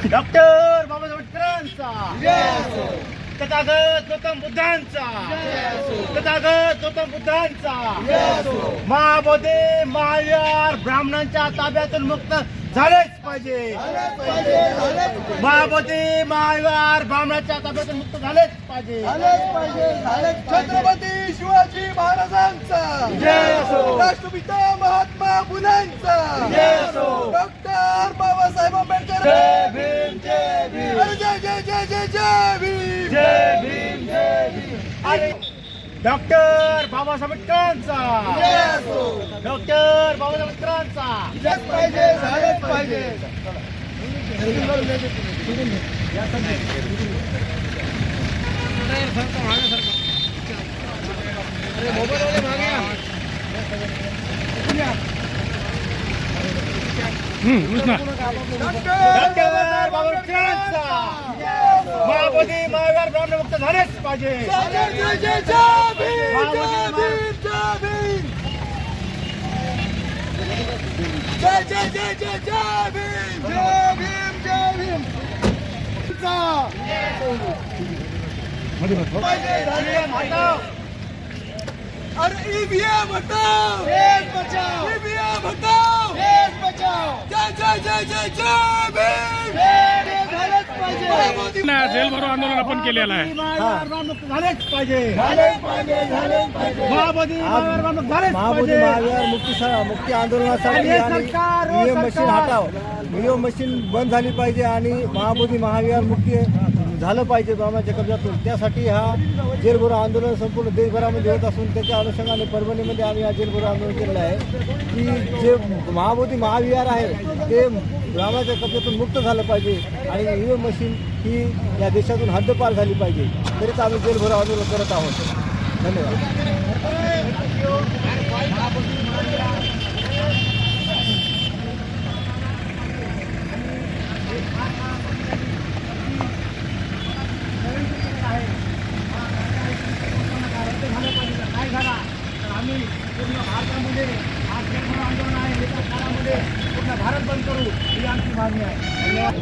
Doctor Babasaheb आंबेडकरांचा, तथागत गौतम बुद्धांचा, तथागत गौतम बुद्धांचा, महाबोधी महावीर ब्राह्मणांच्या ताब्यातून मुक्त झालेच पाहिजे. महाबोधी महावीर ब्राह्मणाच्या ताब्यातून मुक्त झालेच पाहिजे. छत्रपती शिवाजी महाराजांचा, राष्ट्रपिता महात्मा फुलेंचा, डॉक्टर बाबासाहेब आंबेडकर, जय भीम जय भीम जय जय जय जय जय भीम, जय भीम जय भीम. आणि डॉक्टर बाबासाहेब आंबेडकरांचा, डॉक्टर बाबासाहेब आंबेडकरांचा झालंच पाहिजे, झालंच पाहिजे. डॉक्टर बाबासाहेबांचा महाबोधी महावीर ब्राह्मण मुक्त झालेच पाहिजे. जय जय जय जय भीम, जय भीम जय भीम, जय जय जय जय जय भीम, जय भीम जय भीम. अरे ईवीएम हटाओ, देश बचाओ, ईवीएम हटाओ, देश बचाओ. जय जय जय जय जय भीम. झालंच पाहिजे. जेल भरो आंदोलन आपण केलेलं आहे. मुक्त झालेच पाहिजे. झालंच पाहिजे, झालंच पाहिजे. महाबोधी महावीर ब्राह्मण झालेच महाबोधी पाहिजे. महावीर मुक्ती आंदोलनासाठी आणि हे आणि सरकार, ईव्हीएम मशीन सरकार. हटाव, ईव्हीएम मशीन बंद झाली पाहिजे आणि महाबोधी महावीर मुक्ती झालं पाहिजे ब्राह्मणाच्या कब्जातून. त्यासाठी हा जेलभरो आंदोलन संपूर्ण देशभरामध्ये होत असून त्याच्या अनुषंगाने परभणीमध्ये आम्ही हा जेलभरो आंदोलन केलेलं आहे की जे महाबोधी महाविहार आहे ते ब्राह्मणाच्या कब्जातून मुक्त झालं पाहिजे आणि ईव्हीएम मशीन ही या देशातून हद्दपार झाली पाहिजे. तरीच आम्ही जेलभरो आंदोलन करत आहोत. धन्यवाद. काय झाला तर आम्ही पूर्ण भारतामध्ये आज जेलभरो आंदोलन आहे. येत्या काळामध्ये पूर्ण भारत बंद करू ही आमची मागणी आहे. धन्यवाद.